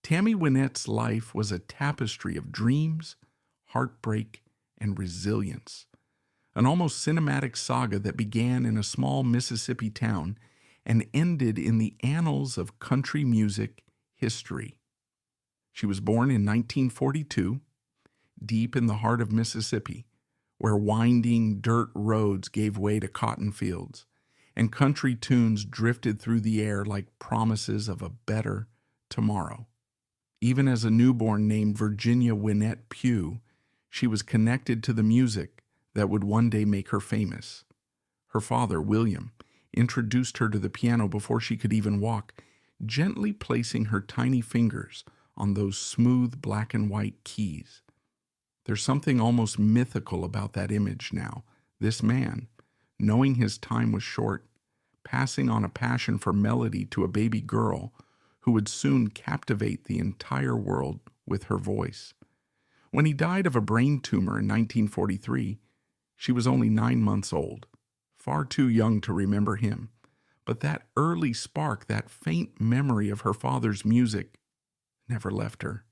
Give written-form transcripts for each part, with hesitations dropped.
Tammy Wynette's life was a tapestry of dreams, heartbreak, and resilience, an almost cinematic saga that began in a small Mississippi town and ended in the annals of country music history. She was born in 1942, deep in the heart of Mississippi, where winding dirt roads gave way to cotton fields, and country tunes drifted through the air like promises of a better tomorrow. Even as a newborn named Virginia Wynette Pugh, she was connected to the music that would one day make her famous. Her father, William, introduced her to the piano before she could even walk, gently placing her tiny fingers on those smooth black and white keys. There's something almost mythical about that image now. This man, knowing his time was short, passing on a passion for melody to a baby girl who would soon captivate the entire world with her voice. When he died of a brain tumor in 1943, she was only 9 months old, far too young to remember him. But that early spark, that faint memory of her father's music, never left her.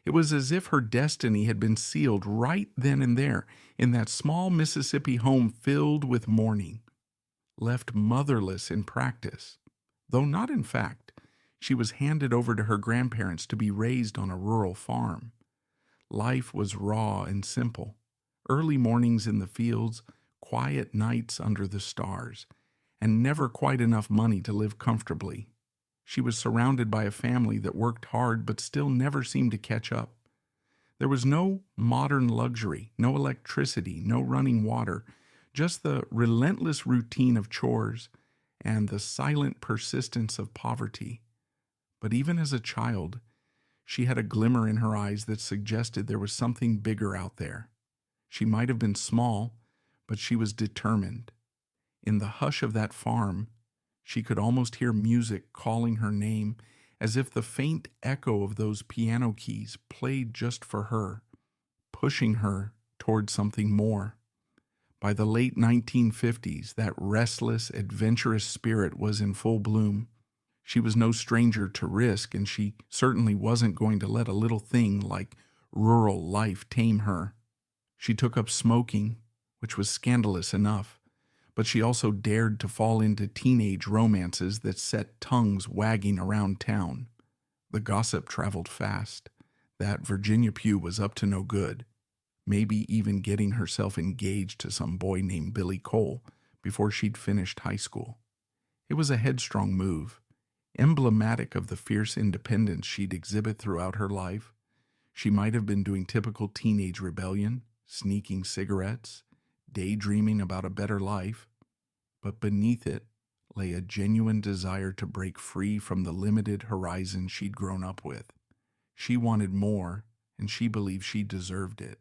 It was as if her destiny had been sealed right then and there in that small Mississippi home filled with mourning. Left motherless in practice, though not in fact, she was handed over to her grandparents to be raised on a rural farm. Life was raw and simple. Early mornings in the fields, quiet nights under the stars, and never quite enough money to live comfortably. She was surrounded by a family that worked hard but still never seemed to catch up. There was no modern luxury, no electricity, no running water, just the relentless routine of chores and the silent persistence of poverty. But even as a child, she had a glimmer in her eyes that suggested there was something bigger out there. She might have been small, but she was determined. In the hush of that farm, she could almost hear music calling her name, as if the faint echo of those piano keys played just for her, pushing her toward something more. By the late 1950s, that restless, adventurous spirit was in full bloom. She was no stranger to risk, and she certainly wasn't going to let a little thing like rural life tame her. She took up smoking, which was scandalous enough, but she also dared to fall into teenage romances that set tongues wagging around town. The gossip traveled fast, that Virginia Pugh was up to no good, maybe even getting herself engaged to some boy named Billy Cole before she'd finished high school. It was a headstrong move, emblematic of the fierce independence she'd exhibit throughout her life. She might have been doing typical teenage rebellion, sneaking cigarettes, daydreaming about a better life, but beneath it lay a genuine desire to break free from the limited horizon she'd grown up with. She wanted more, and she believed she deserved it.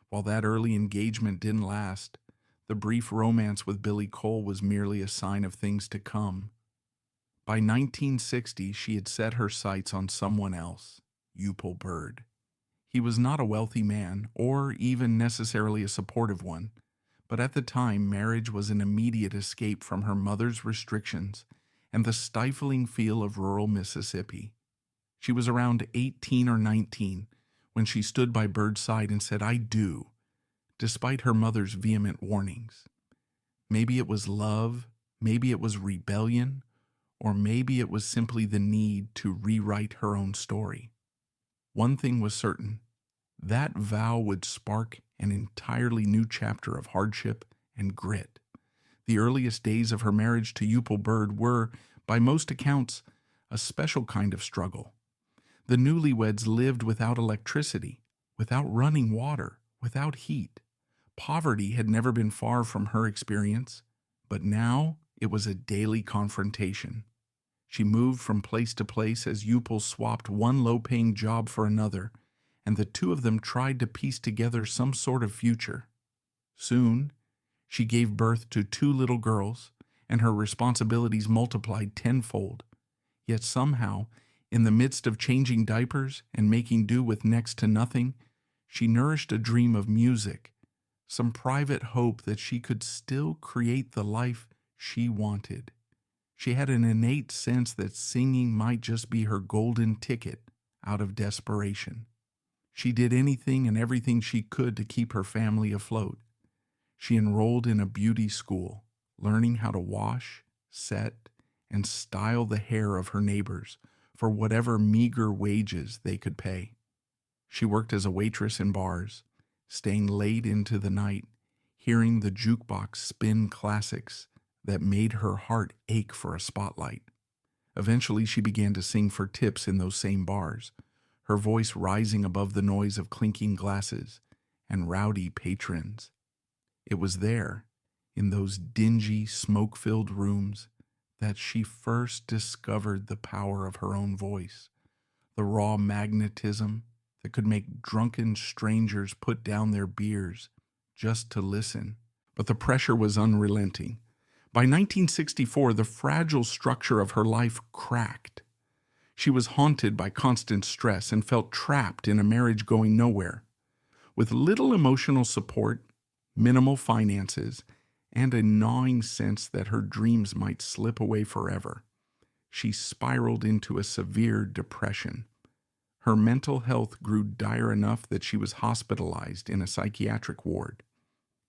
While that early engagement didn't last, the brief romance with Billy Cole was merely a sign of things to come. By 1960, she had set her sights on someone else, Upal Bird. He was not a wealthy man, or even necessarily a supportive one, but at the time marriage was an immediate escape from her mother's restrictions and the stifling feel of rural Mississippi. She was around 18 or 19 when she stood by Bird's side and said, "I do," despite her mother's vehement warnings. Maybe it was love, maybe it was rebellion, or maybe it was simply the need to rewrite her own story. One thing was certain: that vow would spark an entirely new chapter of hardship and grit. The earliest days of her marriage to Upal Bird were, by most accounts, a special kind of struggle. The newlyweds lived without electricity, without running water, without heat. Poverty had never been far from her experience, but now it was a daily confrontation. She moved from place to place as Upal swapped one low-paying job for another, and the two of them tried to piece together some sort of future. Soon, she gave birth to 2 little girls, and her responsibilities multiplied tenfold. Yet somehow, in the midst of changing diapers and making do with next to nothing, she nourished a dream of music, some private hope that she could still create the life she wanted. She had an innate sense that singing might just be her golden ticket out of desperation. She did anything and everything she could to keep her family afloat. She enrolled in a beauty school, learning how to wash, set, and style the hair of her neighbors for whatever meager wages they could pay. She worked as a waitress in bars, staying late into the night, hearing the jukebox spin classics that made her heart ache for a spotlight. Eventually, she began to sing for tips in those same bars, her voice rising above the noise of clinking glasses and rowdy patrons. It was there, in those dingy, smoke-filled rooms, that she first discovered the power of her own voice, the raw magnetism that could make drunken strangers put down their beers just to listen. But the pressure was unrelenting. By 1964, the fragile structure of her life cracked. She was haunted by constant stress and felt trapped in a marriage going nowhere. With little emotional support, minimal finances, and a gnawing sense that her dreams might slip away forever, she spiraled into a severe depression. Her mental health grew dire enough that she was hospitalized in a psychiatric ward.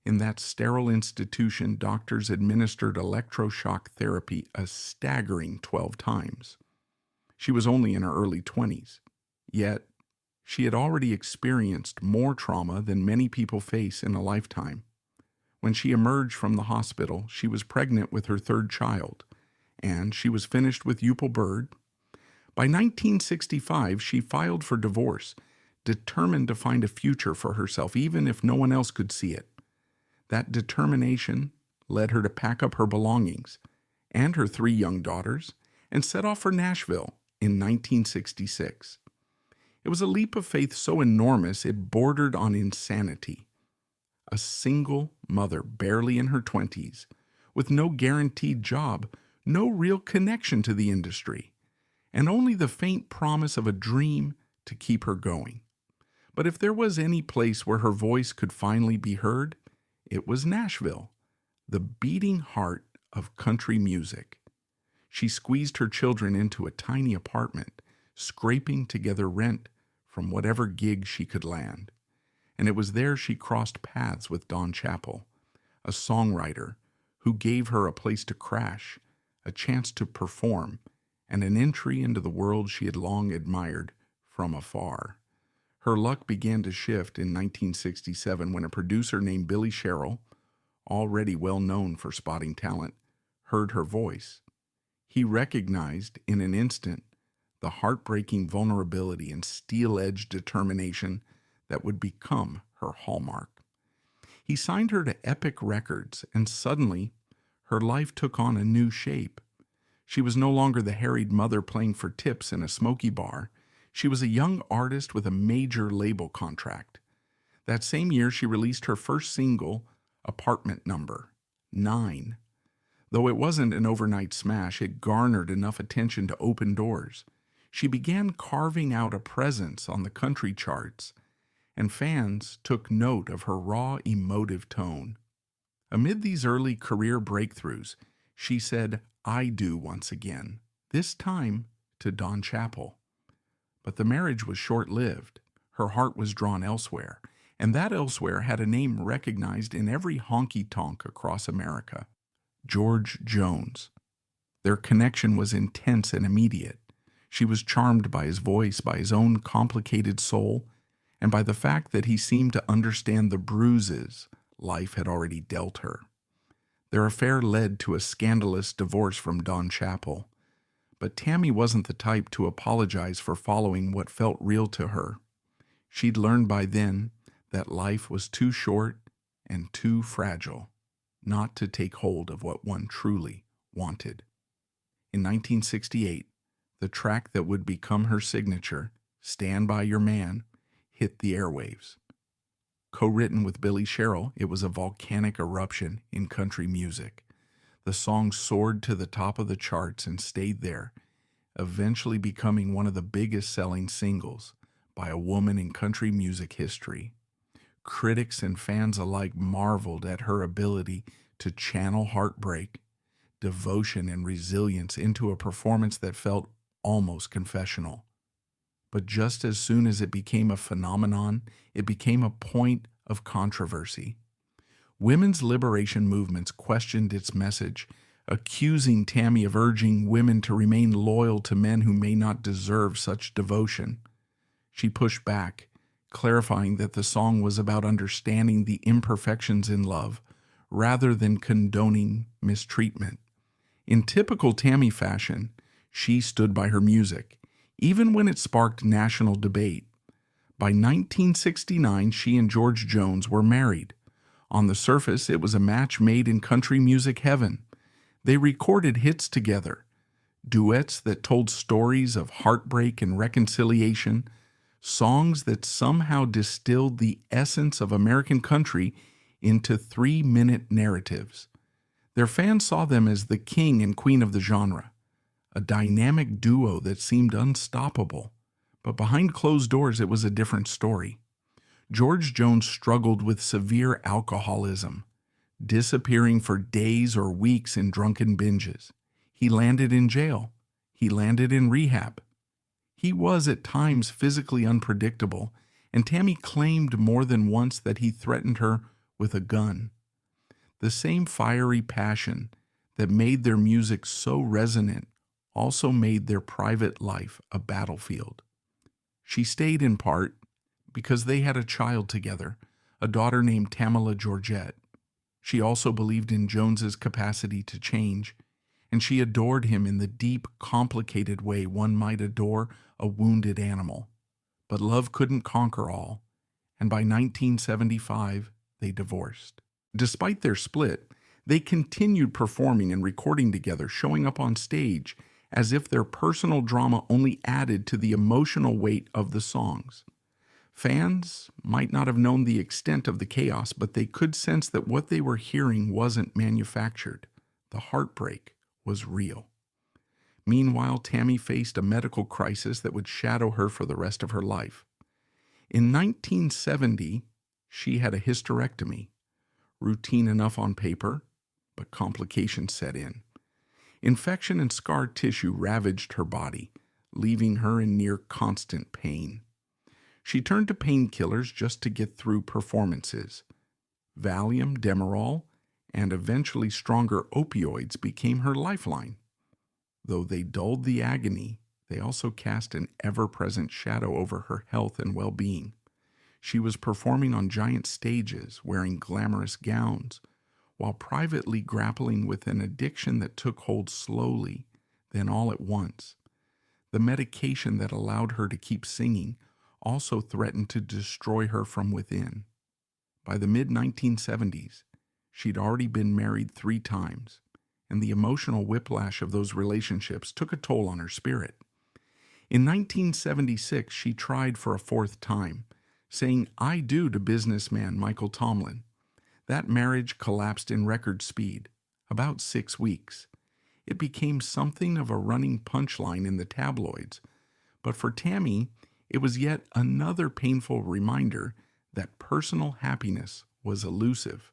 In that sterile institution, doctors administered electroshock therapy a staggering 12 times. She was only in her early 20s, yet she had already experienced more trauma than many people face in a lifetime. When she emerged from the hospital, she was pregnant with her third child, and she was finished with Eupal Bird. By 1965, she filed for divorce, determined to find a future for herself, even if no one else could see it. That determination led her to pack up her belongings and her 3 young daughters and set off for Nashville in 1966. It was a leap of faith so enormous it bordered on insanity. A single mother, barely in her 20s, with no guaranteed job, no real connection to the industry, and only the faint promise of a dream to keep her going. But if there was any place where her voice could finally be heard, it was Nashville, the beating heart of country music. She squeezed her children into a tiny apartment, scraping together rent from whatever gig she could land. And it was there she crossed paths with Don Chappell, a songwriter who gave her a place to crash, a chance to perform, and an entry into the world she had long admired from afar. Her luck began to shift in 1967 when a producer named Billy Sherrill, already well known for spotting talent, heard her voice. He recognized in an instant the heartbreaking vulnerability and steel-edged determination that would become her hallmark. He signed her to Epic Records, and suddenly her life took on a new shape. She was no longer the harried mother playing for tips in a smoky bar. She was a young artist with a major label contract. That same year, she released her first single, Apartment Number 9. Though it wasn't an overnight smash, it garnered enough attention to open doors. She began carving out a presence on the country charts, and fans took note of her raw, emotive tone. Amid these early career breakthroughs, she said, "I do" once again, this time to Don Chappell. But the marriage was short-lived. Her heart was drawn elsewhere, and that elsewhere had a name recognized in every honky-tonk across America: George Jones. Their connection was intense and immediate. She was charmed by his voice, by his own complicated soul, and by the fact that he seemed to understand the bruises life had already dealt her. Their affair led to a scandalous divorce from Don Chappell, but Tammy wasn't the type to apologize for following what felt real to her. She'd learned by then that life was too short and too fragile not to take hold of what one truly wanted. In 1968, the track that would become her signature, "Stand By Your Man," hit the airwaves. Co-written with Billy Sherrill, it was a volcanic eruption in country music. The song soared to the top of the charts and stayed there, eventually becoming one of the biggest-selling singles by a woman in country music history. Critics and fans alike marveled at her ability to channel heartbreak, devotion, and resilience into a performance that felt almost confessional. But just as soon as it became a phenomenon, it became a point of controversy. Women's liberation movements questioned its message, accusing Tammy of urging women to remain loyal to men who may not deserve such devotion. She pushed back, clarifying that the song was about understanding the imperfections in love rather than condoning mistreatment. In typical Tammy fashion, she stood by her music, even when it sparked national debate. By 1969, she and George Jones were married. On the surface, it was a match made in country music heaven. They recorded hits together, duets that told stories of heartbreak and reconciliation, songs that somehow distilled the essence of American country into 3-minute narratives. Their fans saw them as the king and queen of the genre, a dynamic duo that seemed unstoppable. But behind closed doors, it was a different story. George Jones struggled with severe alcoholism, disappearing for days or weeks in drunken binges. He landed in jail. He landed in rehab. He was at times physically unpredictable, and Tammy claimed more than once that he threatened her with a gun. The same fiery passion that made their music so resonant also made their private life a battlefield. She stayed in part because they had a child together, a daughter named Tamala Georgette. She also believed in Jones's capacity to change, and she adored him in the deep, complicated way one might adore a wounded animal. But love couldn't conquer all, and by 1975, they divorced. Despite their split, they continued performing and recording together, showing up on stage as if their personal drama only added to the emotional weight of the songs. Fans might not have known the extent of the chaos, but they could sense that what they were hearing wasn't manufactured. The heartbreak was real. Meanwhile, Tammy faced a medical crisis that would shadow her for the rest of her life. In 1970, she had a hysterectomy, routine enough on paper, but complications set in. Infection and scar tissue ravaged her body, leaving her in near constant pain. She turned to painkillers just to get through performances. Valium, Demerol, and eventually stronger opioids became her lifeline. Though they dulled the agony, they also cast an ever-present shadow over her health and well-being. She was performing on giant stages, wearing glamorous gowns, while privately grappling with an addiction that took hold slowly, then all at once. The medication that allowed her to keep singing also threatened to destroy her from within. By the mid-1970s, she'd already been married 3 times, and the emotional whiplash of those relationships took a toll on her spirit. In 1976, she tried for a 4th time, saying "I do" to businessman Michael Tomlin. That marriage collapsed in record speed, about 6 weeks. It became something of a running punchline in the tabloids, but for Tammy, it was yet another painful reminder that personal happiness was elusive.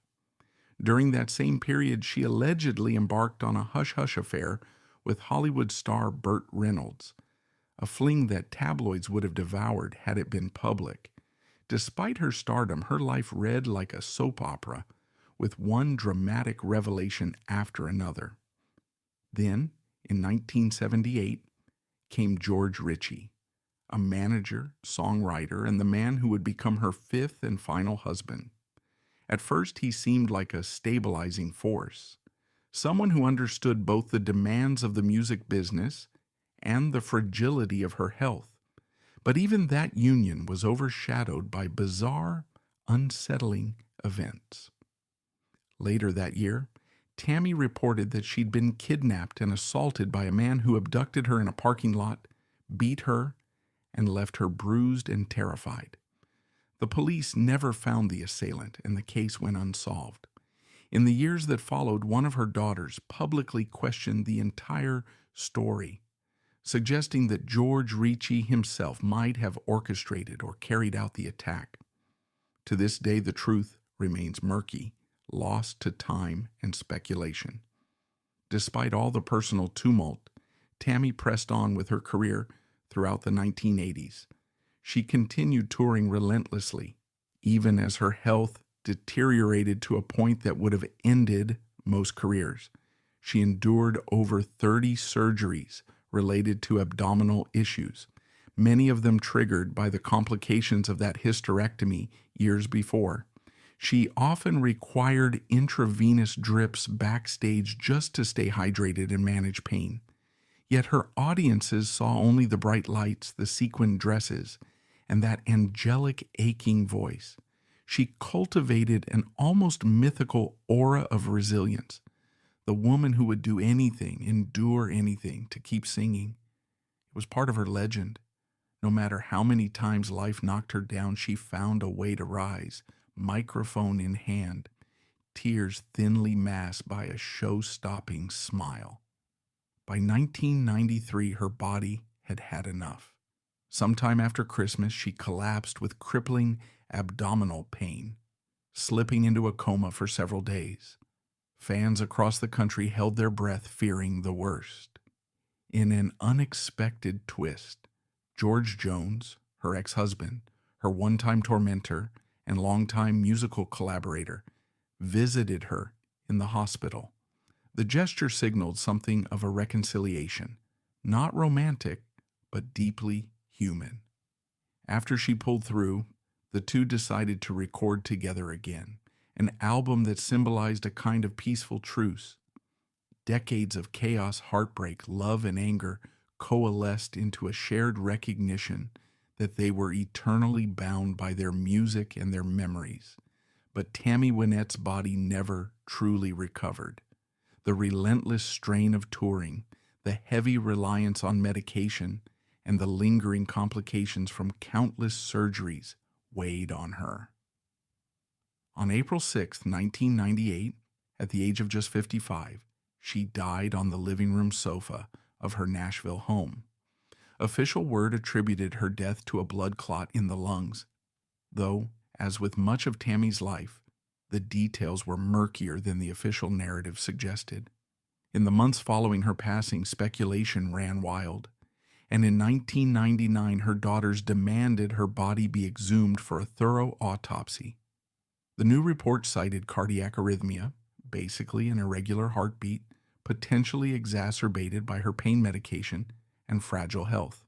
During that same period, she allegedly embarked on a hush-hush affair with Hollywood star Burt Reynolds, a fling that tabloids would have devoured had it been public. Despite her stardom, her life read like a soap opera, with one dramatic revelation after another. Then, in 1978, came George Ritchie, a manager, songwriter, and the man who would become her 5th and final husband. At first, he seemed like a stabilizing force, someone who understood both the demands of the music business and the fragility of her health. But even that union was overshadowed by bizarre, unsettling events. Later that year, Tammy reported that she'd been kidnapped and assaulted by a man who abducted her in a parking lot, beat her, and left her bruised and terrified. The police never found the assailant, and the case went unsolved. In the years that followed, one of her daughters publicly questioned the entire story, suggesting that George Ritchie himself might have orchestrated or carried out the attack. To this day, the truth remains murky, lost to time and speculation. Despite all the personal tumult, Tammy pressed on with her career throughout the 1980s. She continued touring relentlessly, even as her health deteriorated to a point that would have ended most careers. She endured over 30 surgeries related to abdominal issues, many of them triggered by the complications of that hysterectomy years before. She often required intravenous drips backstage just to stay hydrated and manage pain. Yet her audiences saw only the bright lights, the sequined dresses, and that angelic, aching voice. She cultivated an almost mythical aura of resilience, the woman who would do anything, endure anything to keep singing. It was part of her legend. No matter how many times life knocked her down, she found a way to rise, microphone in hand, tears thinly masked by a show-stopping smile. By 1993, her body had had enough. Sometime after Christmas, she collapsed with crippling abdominal pain, slipping into a coma for several days. Fans across the country held their breath, fearing the worst. In an unexpected twist, George Jones, her ex-husband, her one-time tormentor, and longtime musical collaborator, visited her in the hospital. The gesture signaled something of a reconciliation, not romantic, but deeply human. After she pulled through, the two decided to record together again, an album that symbolized a kind of peaceful truce. Decades of chaos, heartbreak, love, and anger coalesced into a shared recognition that they were eternally bound by their music and their memories. But Tammy Wynette's body never truly recovered. The relentless strain of touring, the heavy reliance on medication, and the lingering complications from countless surgeries weighed on her. On April 6, 1998, at the age of just 55, she died on the living room sofa of her Nashville home. Official word attributed her death to a blood clot in the lungs, though, as with much of Tammy's life, the details were murkier than the official narrative suggested. In the months following her passing, speculation ran wild, and in 1999 her daughters demanded her body be exhumed for a thorough autopsy. The new report cited cardiac arrhythmia, basically an irregular heartbeat, potentially exacerbated by her pain medication, and fragile health.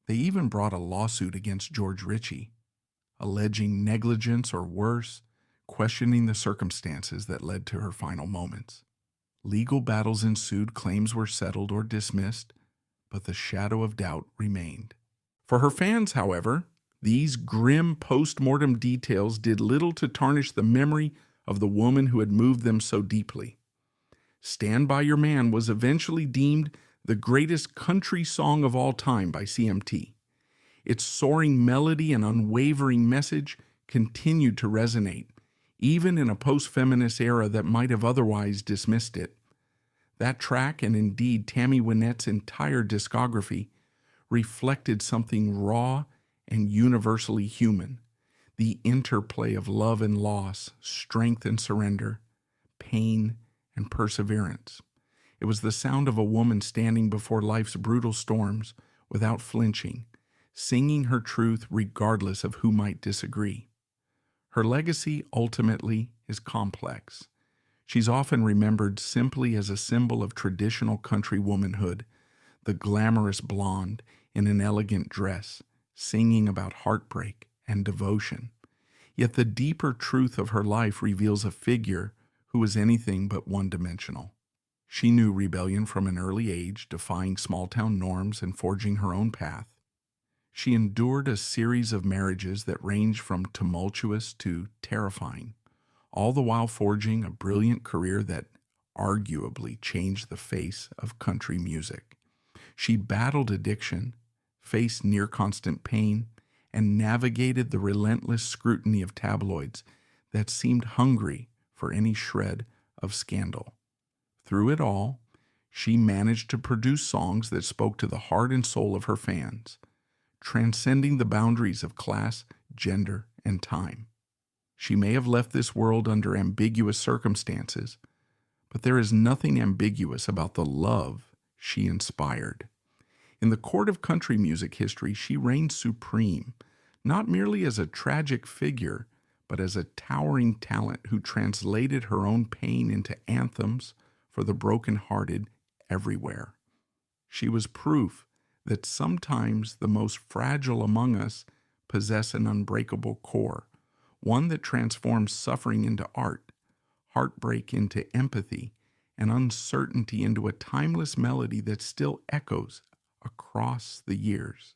They even brought a lawsuit against George Ritchie, alleging negligence or worse, questioning the circumstances that led to her final moments. Legal battles ensued, claims were settled or dismissed, but the shadow of doubt remained. For her fans, however, these grim post-mortem details did little to tarnish the memory of the woman who had moved them so deeply. Stand By Your Man was eventually deemed the greatest country song of all time by CMT. Its soaring melody and unwavering message continued to resonate, even in a post-feminist era that might have otherwise dismissed it. That track, and indeed Tammy Wynette's entire discography, reflected something raw and universally human, the interplay of love and loss, strength and surrender, pain and perseverance. It was the sound of a woman standing before life's brutal storms without flinching, singing her truth regardless of who might disagree. Her legacy ultimately is complex. She's often remembered simply as a symbol of traditional country womanhood, the glamorous blonde in an elegant dress, singing about heartbreak and devotion. Yet the deeper truth of her life reveals a figure who was anything but one-dimensional. She knew rebellion from an early age, defying small-town norms and forging her own path. She endured a series of marriages that ranged from tumultuous to terrifying, all the while forging a brilliant career that arguably changed the face of country music. She battled addiction, faced near-constant pain, and navigated the relentless scrutiny of tabloids that seemed hungry for any shred of scandal. Through it all, she managed to produce songs that spoke to the heart and soul of her fans, transcending the boundaries of class, gender, and time. She may have left this world under ambiguous circumstances, but there is nothing ambiguous about the love she inspired. In the court of country music history, she reigned supreme, not merely as a tragic figure, but as a towering talent who translated her own pain into anthems for the broken-hearted everywhere. She was proof that sometimes the most fragile among us possess an unbreakable core, one that transforms suffering into art, heartbreak into empathy, and uncertainty into a timeless melody that still echoes across the years.